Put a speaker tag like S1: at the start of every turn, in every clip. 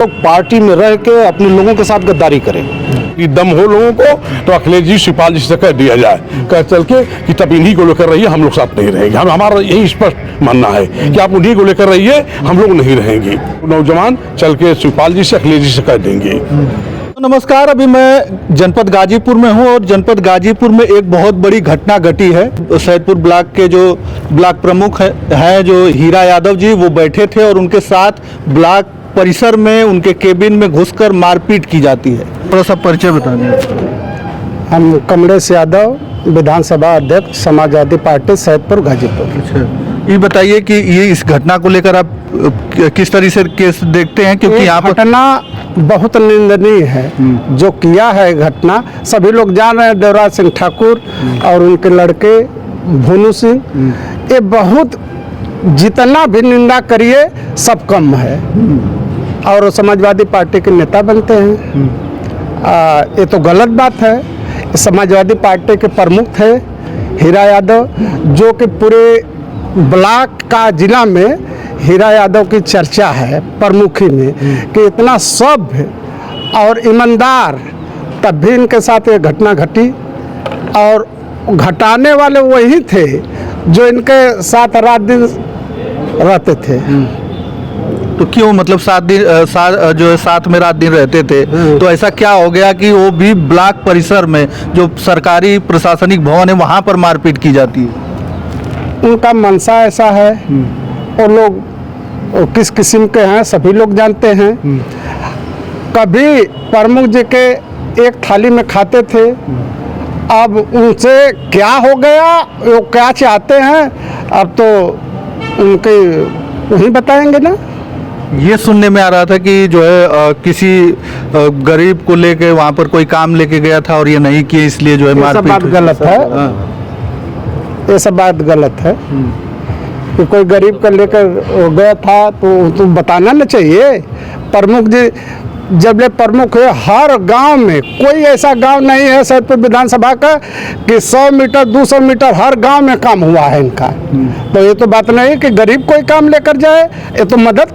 S1: लोग पार्टी में रह के अपने लोगों के साथ गद्दारी करें कि दम हो लोगों को तो अखिलेश जी शिवपाल जी से कह दिया जाए, कह चल के कि तब इन्हीं को लेकर रहिए, हम लोग साथ नहीं रहेंगे। हमारा यही स्पष्ट मानना है कि आप उन्हीं को लेकर रहिए, हम लोग नहीं रहेंगे। नौजवान चल के शिवपाल जी से अखिलेश जी से कह देंगे।
S2: नमस्कार, अभी मैं जनपद गाजीपुर में हूं और जनपद गाजीपुर में एक बहुत बड़ी घटना घटी है। सैदपुर ब्लॉक के जो ब्लॉक प्रमुख हैं जो हीरा यादव जी, वो बैठे थे और उनके साथ ब्लॉक परिसर में उनके केबिन में घुसकर मारपीट की जाती है। थोड़ा सा परिचय बता दें।
S3: हम कमलेश यादव, विधानसभा अध्यक्ष, समाजवादी पार्टी सैदपुर गाजीपुर।
S2: अच्छा, ये बताइए कि ये इस घटना को लेकर आप किस तरह से केस देखते हैं, क्योंकि यहाँ पर
S3: घटना बहुत निंदनीय है। जो किया है घटना, सभी लोग जान रहे हैं, देवराज सिंह ठाकुर और उनके लड़के भोनू सिंह, ये बहुत जितना भी निंदा करिए सब कम है और समाजवादी पार्टी के नेता बनते हैं। ये तो गलत बात है। समाजवादी पार्टी के प्रमुख थे हीरा यादव, जो कि पूरे ब्लॉक का जिला में हीरा यादव की चर्चा है प्रमुखी में कि इतना सभ्य और ईमानदार, तब भी इनके साथ ये घटना घटी और घटाने वाले वही थे जो इनके साथ रात दिन रहते थे।
S2: तो क्यों, मतलब जो साथ में रात दिन रहते थे, तो ऐसा क्या हो गया कि वो भी ब्लॉक परिसर में जो सरकारी प्रशासनिक भवन है वहाँ पर मारपीट की जाती है?
S3: उनका मनसा ऐसा है। वो लोग किस किस्म के हैं सभी लोग जानते हैं। कभी प्रमुख जी के एक थाली में खाते थे, अब उनसे क्या हो गया, वो क्या चाहते हैं, अब तो उनके वही बताएंगे ना।
S2: ये सुनने में आ रहा था कि जो है किसी गरीब को लेके वहाँ पर कोई काम लेके गया था और ये नहीं किए, इसलिए जो है
S3: ये सब बात गलत है। ये सब बात गलत है कि कोई गरीब को लेकर गया था तो बताना ना चाहिए। प्रमुख जी जब ले प्रमुख है, हर गांव में कोई ऐसा गांव नहीं है सैदपुर विधानसभा का कि 100 मीटर 200 मीटर हर गांव में काम हुआ है इनका। तो ये तो बात नहीं कि गरीब कोई काम लेकर जाए, ये तो मदद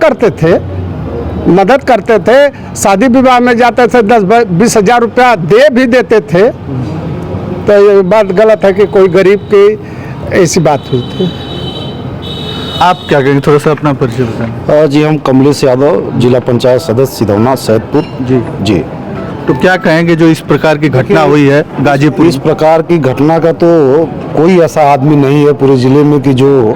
S3: करते थे। शादी विवाह में जाते थे, 10-20 हज़ार रुपया दे भी देते थे। तो ये बात गलत है कि कोई गरीब की ऐसी बात हुई थी।
S2: आप क्या कहेंगे, थोड़ा सा अपना परिचय बताएं।
S1: जी, हम कमलेश यादव, जिला पंचायत सदस्य सिधौना सैदपुर। जी,
S2: तो क्या कहेंगे जो इस प्रकार की घटना हुई है गाजीपुर?
S1: इस प्रकार की घटना का तो कोई ऐसा आदमी नहीं है पूरे जिले में कि जो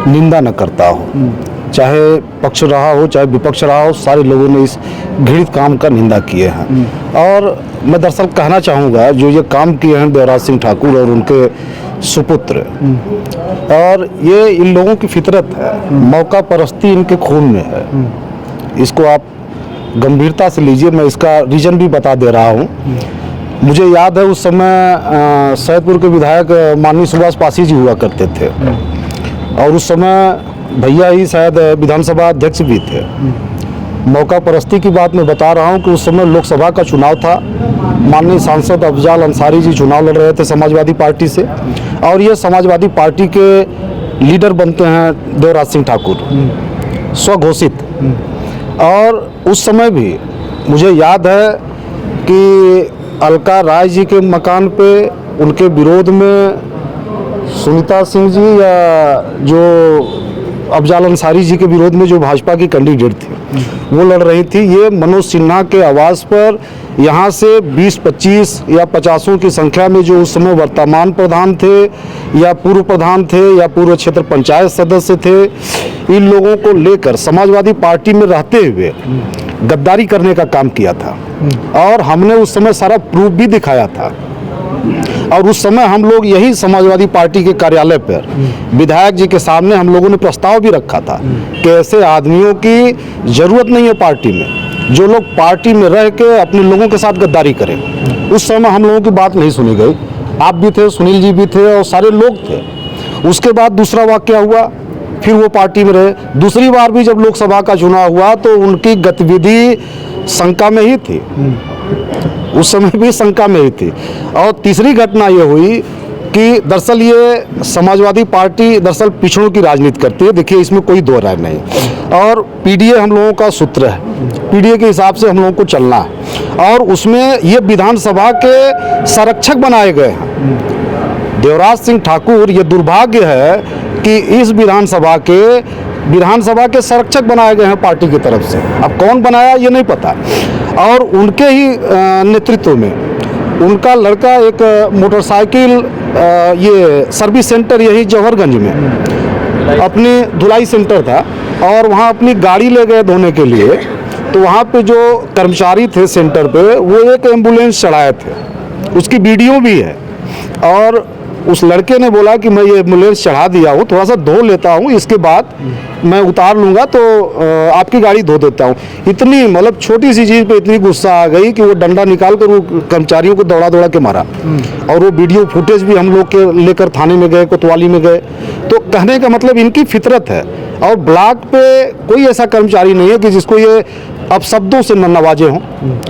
S1: निंदा न करता हो। चाहे पक्ष रहा हो चाहे विपक्ष रहा हो, सारे लोगों ने इस घृणित काम का निंदा किए हैं। और मैं दरअसल कहना चाहूँगा, जो ये काम किए हैं देवराज सिंह ठाकुर और उनके सुपुत्र, और ये इन लोगों की फितरत है, मौका परस्ती इनके खून में है। इसको आप गंभीरता से लीजिए। मैं इसका रीजन भी बता दे रहा हूँ। मुझे याद है उस समय सैदपुर के विधायक माननीय सुभाष पासी जी हुआ करते थे और उस समय भैया ही शायद विधानसभा अध्यक्ष भी थे। मौका परस्ती की बात मैं बता रहा हूँ कि उस समय लोकसभा का चुनाव था। माननीय सांसद अफजाल अंसारी जी चुनाव लड़ रहे थे समाजवादी पार्टी से, और ये समाजवादी पार्टी के लीडर बनते हैं देवराज सिंह ठाकुर, स्वघोषित। और उस समय भी मुझे याद है कि अलका राय जी के मकान पे उनके विरोध में सुनीता सिंह जी या जो अफजाल अंसारी जी के विरोध में जो भाजपा की कैंडिडेट थी वो लड़ रही थी। ये मनोज सिन्हा के आवाज़ पर यहाँ से 20-25 या 50 की संख्या में जो उस समय वर्तमान प्रधान थे या पूर्व प्रधान थे या पूर्व क्षेत्र पंचायत सदस्य थे, इन लोगों को लेकर समाजवादी पार्टी में रहते हुए गद्दारी करने का काम किया था। और हमने उस समय सारा प्रूफ भी दिखाया था। और उस समय हम लोग यही समाजवादी पार्टी के कार्यालय पर विधायक जी के सामने हम लोगों ने प्रस्ताव भी रखा था कि ऐसे आदमियों की ज़रूरत नहीं है पार्टी में, जो लोग पार्टी में रह के अपने लोगों के साथ गद्दारी करें। उस समय हम लोगों की बात नहीं सुनी गई। आप भी थे, सुनील जी भी थे और सारे लोग थे। उसके बाद दूसरा वाक़या हुआ, फिर वो पार्टी में रहे। दूसरी बार भी जब लोकसभा का चुनाव हुआ तो उनकी गतिविधि शंका में ही थी, उस समय भी शंका में ही थी। और तीसरी घटना ये हुई कि दरअसल ये समाजवादी पार्टी दरअसल पिछड़ों की राजनीति करती है। देखिए, इसमें कोई दो राय नहीं। और पीडीए हम लोगों का सूत्र है। पीडीए के हिसाब से हम लोगों को चलना है। और उसमें ये विधानसभा के संरक्षक बनाए गए हैं देवराज सिंह ठाकुर। ये दुर्भाग्य है कि इस विधानसभा के संरक्षक बनाए गए हैं पार्टी की तरफ से। अब कौन बनाया ये नहीं पता। और उनके ही नेतृत्व में उनका लड़का एक मोटरसाइकिल ये सर्विस सेंटर यही जौहरगंज में अपनी धुलाई सेंटर था, और वहाँ अपनी गाड़ी ले गए धोने के लिए। तो वहाँ पे जो कर्मचारी थे सेंटर पे, वो एक एम्बुलेंस चढ़ाए थे, उसकी वीडियो भी है। और उस लड़के ने बोला कि मैं ये एम्बुलेंस चढ़ा दिया हूँ, थोड़ा सा धो लेता हूँ, इसके बाद मैं उतार लूँगा तो आपकी गाड़ी धो देता हूँ। इतनी मतलब छोटी सी चीज़ पे इतनी गुस्सा आ गई कि वो डंडा निकाल कर वो कर्मचारियों को दौड़ा दौड़ा के मारा। और वो वीडियो फुटेज भी हम लोग के लेकर थाने में गए, कोतवाली में गए। तो कहने का मतलब इनकी फितरत है। और ब्लॉक पे कोई ऐसा कर्मचारी नहीं है कि जिसको ये अब शब्दों से न नवाजे हों।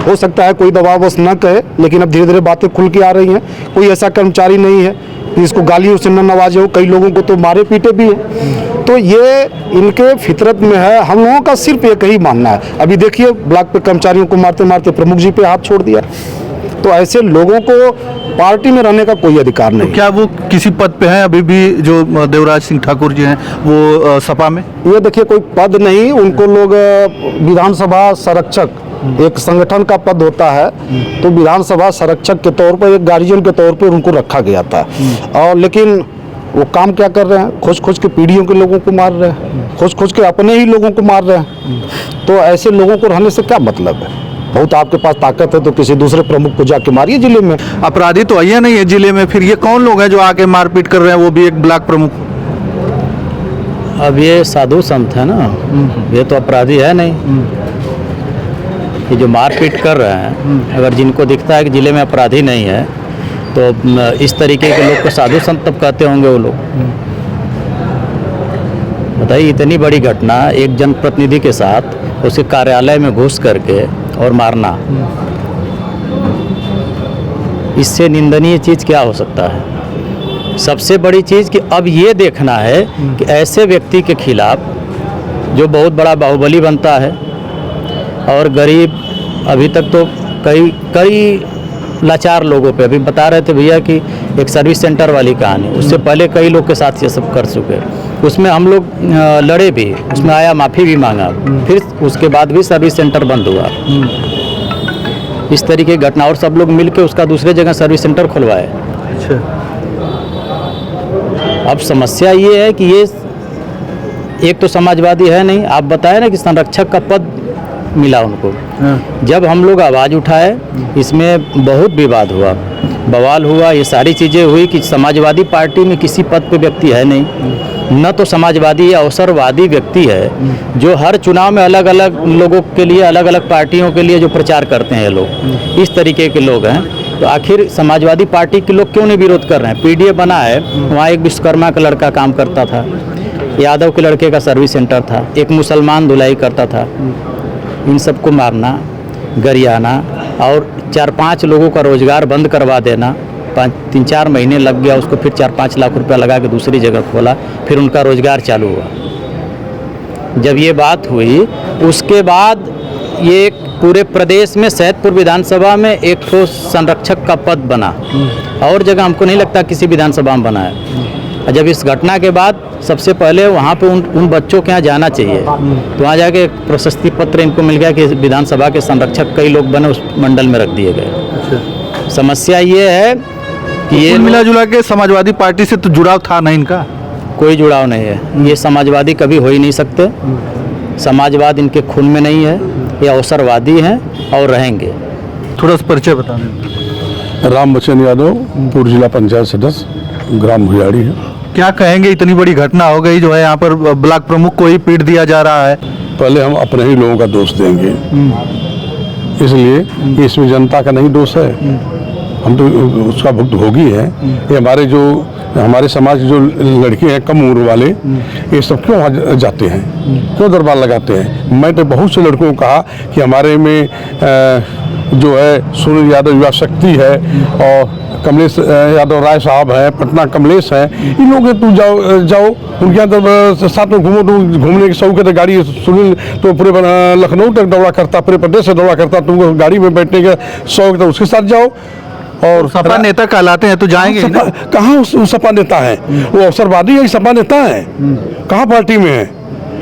S1: हो सकता है कोई दबावश न कहे, लेकिन अब धीरे धीरे बातें खुल के आ रही हैं। कोई ऐसा कर्मचारी नहीं है कि इसको गालियों से न नवाजे हो। कई लोगों को तो मारे पीटे भी हैं। तो ये इनके फितरत में है। हम लोगों का सिर्फ एक ही मानना है। अभी देखिए ब्लॉक पे कर्मचारियों को मारते मारते प्रमुख जी पे हाथ छोड़ दिया। तो ऐसे लोगों को पार्टी में रहने का कोई अधिकार नहीं।
S2: क्या वो किसी पद पे हैं अभी भी, जो देवराज सिंह ठाकुर जी हैं वो सपा में?
S1: ये देखिए कोई पद नहीं, उनको लोग विधानसभा संरक्षक, एक संगठन का पद होता है, तो विधानसभा संरक्षक के तौर पर एक गार्जियन के तौर पर उनको रखा गया था। और लेकिन वो काम क्या कर रहे हैं, खोज खोज के पीढ़ियों के लोगों को मार रहे हैं, खोज खोज के अपने ही लोगों को मार रहे हैं। तो ऐसे लोगों को रहने से क्या मतलब है? बहुत आपके पास ताकत है तो किसी दूसरे प्रमुख को जाके मारिए जिले में।
S2: अपराधी तो आइए नहीं है जिले में, फिर ये कौन लोग हैं जो आके मारपीट कर रहे हैं, वो भी एक ब्लॉक प्रमुख?
S4: अब ये साधु संत है ना, ये तो अपराधी है नहीं। ये जो मारपीट कर रहे हैं, अगर जिनको दिखता है कि जिले में अपराधी नहीं है, तो इस तरीके के लोग को साधु संत तब कहते होंगे वो लोग। बताइए, इतनी बड़ी घटना एक जनप्रतिनिधि के साथ उसके कार्यालय में घुस करके और मारना, इससे निंदनीय चीज़ क्या हो सकता है? सबसे बड़ी चीज़ कि अब ये देखना है कि ऐसे व्यक्ति के खिलाफ जो बहुत बड़ा बाहुबली बनता है और गरीब, अभी तक तो कई लाचार लोगों पे, अभी बता रहे थे भैया कि एक सर्विस सेंटर वाली कहानी, उससे पहले कई लोग के साथ ये सब कर चुके। उसमें हम लोग लड़े भी, उसमें आया, माफ़ी भी मांगा, फिर उसके बाद भी सर्विस सेंटर बंद हुआ। इस तरीके की घटना, और सब लोग मिलके उसका दूसरे जगह सर्विस सेंटर खुलवाए।
S2: अच्छा।
S4: अब समस्या ये है कि ये एक तो समाजवादी है नहीं, आप बताए ना कि संरक्षक का पद मिला उनको। जब हम लोग आवाज़ उठाए, इसमें बहुत विवाद हुआ, बवाल हुआ, ये सारी चीज़ें हुई कि समाजवादी पार्टी में किसी पद पे व्यक्ति है नहीं, न तो समाजवादी या अवसरवादी व्यक्ति है जो हर चुनाव में अलग अलग लोगों के लिए, अलग अलग पार्टियों के लिए जो प्रचार करते हैं ये लोग, इस तरीके के लोग हैं। तो आखिर समाजवादी पार्टी के लोग क्यों नहीं विरोध कर रहे हैं? पीडीए बना है, वहाँ एक विश्वकर्मा का लड़का काम करता था, यादव के लड़के का सर्विस सेंटर था, एक मुसलमान धुलाई करता था। इन सबको मारना, गरियाना और 4-5 लोगों का रोज़गार बंद करवा देना। 3-4 महीने लग गया उसको, फिर 4-5 लाख रुपया लगा के दूसरी जगह खोला, फिर उनका रोज़गार चालू हुआ। जब ये बात हुई, उसके बाद ये पूरे प्रदेश में सैदपुर विधानसभा में एक ठो संरक्षक का पद बना, और जगह हमको नहीं लगता किसी विधानसभा में बना है। जब इस घटना के बाद सबसे पहले वहाँ पे उन बच्चों के यहाँ जाना चाहिए, तो वहाँ जाके एक प्रशस्ति पत्र इनको मिल गया कि विधानसभा के संरक्षक कई लोग बने, उस मंडल में रख दिए गए। समस्या ये है कि ये
S2: मिला जुला के समाजवादी पार्टी से तो जुड़ाव था नहीं इनका?
S4: कोई जुड़ाव नहीं है। ये समाजवादी कभी हो ही नहीं सकते, समाजवाद इनके खून में नहीं है, ये अवसरवादी हैं और रहेंगे।
S2: थोड़ा सा परिचय बता दें।
S5: राम बच्चन यादव, पूर्व जिला पंचायत सदस्य, ग्राम भुयाड़ी है।
S2: क्या कहेंगे, इतनी बड़ी घटना हो गई जो है, यहाँ पर ब्लॉक प्रमुख को ही पीट दिया जा रहा है?
S5: पहले हम अपने ही लोगों का दोष देंगे, इसलिए इसमें जनता का नहीं दोष है, हम तो उसका भुक्तभोगी है। ये हमारे समाज के जो लड़के हैं कम उम्र वाले, ये सब क्यों वहाँ जाते हैं, क्यों दरबार लगाते हैं। मैं तो बहुत से लड़कों को कहा कि हमारे में जो है सुनील यादव युवा शक्ति है और कमलेश यादव राय साहब हैं, पटना कमलेश हैं, इन लोग तू जाओ उनके अंदर साथ में घूमो। तो घूमने की शौक है तो गाड़ी सुनील तो पूरे लखनऊ तक दौड़ा करता, पूरे प्रदेश से दौड़ा करता, तुमको गाड़ी में बैठने का शौक तो उसके साथ जाओ। और
S2: सपा नेता कहलाते हैं तो जाएंगे ही ना।
S5: कहाँ वो सपा नेता है, वो अवसरवादी है, सपा नेता है, कहाँ पार्टी में है,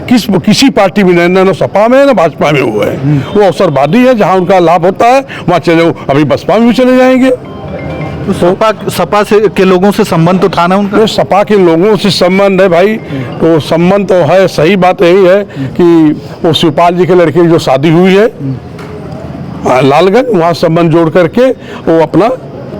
S5: किसी पार्टी में नहीं, ना सपा में ना भाजपा में वो है। वो अवसरवादी है, जहाँ उनका लाभ होता है वहाँ चले। अभी बसपा में भी चले जाएंगे।
S2: तो सपा से के लोगों से संबंध तो था ना उनका।
S5: तो सपा के लोगों से संबंध है भाई, तो संबंध तो है। सही बात यही है कि वो शिवपाल जी के लड़के की जो शादी हुई है लालगंज, वहाँ संबंध जोड़ करके वो अपना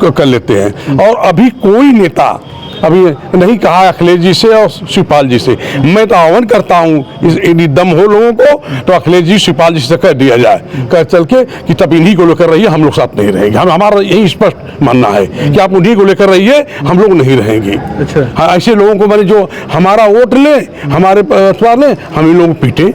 S5: कर लेते हैं। और अभी कोई नेता अभी नहीं कहा अखिलेश जी से और शिवपाल जी से। मैं तो आह्वान करता हूँ, यदि दम हो लोगों को तो अखिलेश जी शिवपाल जी से कह दिया जाए, कह चल के कि तब इन्हीं को लेकर रहिए, हम लोग साथ नहीं रहेंगे। हमारा यही स्पष्ट मानना है कि आप उन्हीं को लेकर रहिए, हम लोग नहीं रहेंगे।
S2: अच्छा।
S5: हाँ, ऐसे लोगों को मैंने जो हमारा वोट ले, हमारे अथवा ले, हम इन लोगों को पीटे।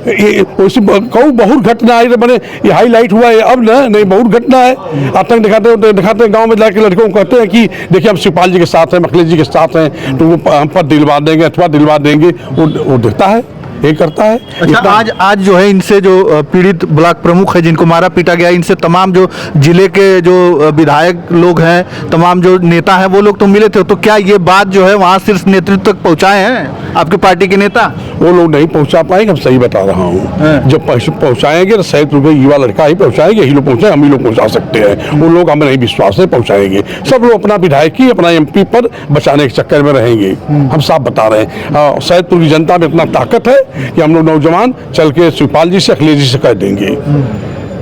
S5: कहूँ बहुत घटना आई, मैंने ये हाईलाइट हुआ है अब ना, नहीं बहुत घटना है। आतंक दिखाते हैं गांव में जाके लड़कों को कहते हैं कि देखिए हम शिवपाल जी के साथ हैं, अखिलेश जी के साथ हैं, तो वो हम पर दिलवा देंगे अथवा दिलवा देंगे। वो देता है, ये करता है।
S2: अच्छा, आज जो है इनसे जो पीड़ित ब्लॉक प्रमुख है जिनको मारा पीटा गया, इनसे तमाम जो जिले के जो विधायक लोग हैं, तमाम जो नेता हैं, वो लोग तो मिले थे। तो क्या ये बात जो है वहाँ शीर्ष नेतृत्व तक पहुँचाए हैं आपकी पार्टी के नेता?
S5: वो लोग नहीं पहुंचा पाएंगे, हम सही बता रहा हूँ। जब पहुंचाएंगे तो शायद युवा लड़का ही पहुंचाएंगे, ही लोग पहुंचाए, हम ही लोग पहुंचा सकते हैं। वो लोग हमें नहीं विश्वास है पहुंचाएंगे। सब लोग अपना विधायकी, अपना MP पर बचाने के चक्कर में रहेंगे। हम साफ बता रहे हैं। सैदपुर की जनता में इतना ताकत है कि हम लोग नौजवान चल के शिवपाल जी से, अखिलेश जी से कह देंगे।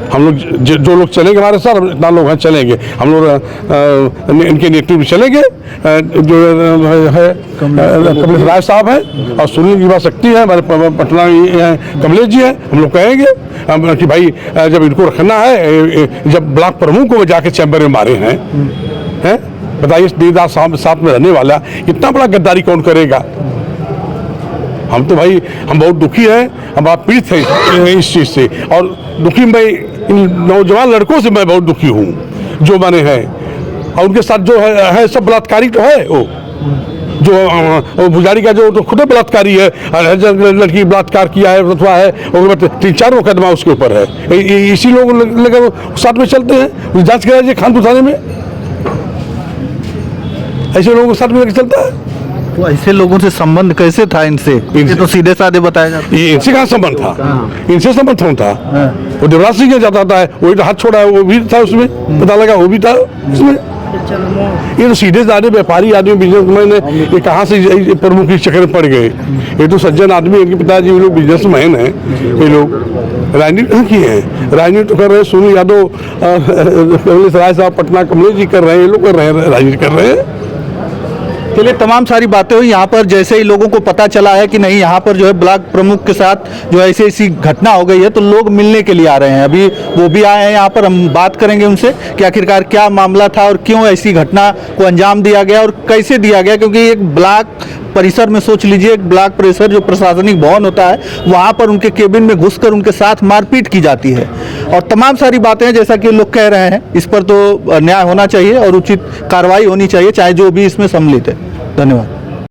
S5: हम लोग जो लोग चलेंगे हमारे साथ, इतना लोग हैं चलेंगे, हम लोग इनके नेतृत्व में चलेंगे। जो है कमलेश राय साहब हैं और सुनील युवा शक्ति है, हमारे पटना कमलेश जी हैं, हम लोग कहेंगे कि भाई जब इनको रखना है, जब ब्लॉक प्रमुख को जाके चैम्बर में मारे हैं, बताइए देवदास साथ में रहने वाला इतना बड़ा गद्दारी कौन करेगा। हम तो भाई हम बहुत दुखी हैं, हम आप पीड़ित हैं इस चीज़ से। और दुखी मैं इन नौजवान लड़कों से मैं बहुत दुखी हूँ जो बने हैं, और उनके साथ जो है सब बलात्कारी तो है। वो जो पुजारी का जो तो खुद बलात्कारी है, लड़की बलात्कार किया है अथवा है, और 3-4 मुकदमा उसके ऊपर है। इसी लोग लेकर साथ में चलते हैं, जांच कराइए खानपुर थाने में, ऐसे लोगों के साथ में चलता है।
S2: तो ऐसे लोगों से संबंध कैसे था इनसे? ये तो सीधे साधे बताया जाता है।
S5: ये इनसे कहाँ संबंध था, इनसे संबंध था। वो देवराज सिंह के जाता था, वही तो हाथ छोड़ा है, वो भी था उसमें, पता लगा वो भी था उसमें। ये तो सीधे साधे व्यापारी आदमी, बिजनेसमैन है। ये कहाँ से प्रमुख के चक्कर में पड़ गए? ये तो सज्जन आदमी, इनके पिताजी ये लोग बिजनेसमैन हैं। ये लोग राजनीति कहाँ की है, राजनीति तो कर रहे हैं सोनू यादव, कमलेश राय साहब, पटना कमलेश जी कर रहे हैं, ये लोग कर रहे हैं, राजनीति कर रहे हैं।
S2: चलिए, तमाम सारी बातें हुई यहाँ पर। जैसे ही लोगों को पता चला है कि नहीं यहाँ पर जो है ब्लॉक प्रमुख के साथ जो ऐसी घटना हो गई है, तो लोग मिलने के लिए आ रहे हैं। अभी वो भी आए हैं यहाँ पर, हम बात करेंगे उनसे कि आखिरकार क्या मामला था और क्यों ऐसी घटना को अंजाम दिया गया और कैसे दिया गया। क्योंकि एक ब्लॉक परिसर में सोच लीजिए, एक ब्लॉक परिसर जो प्रशासनिक भवन होता है, वहाँ पर उनके केबिन में घुसकर उनके साथ मारपीट की जाती है। और तमाम सारी बातें जैसा कि लोग कह रहे हैं, इस पर तो न्याय होना चाहिए और उचित कार्रवाई होनी चाहिए, चाहे जो भी इसमें सम्मिलित है। धन्यवाद।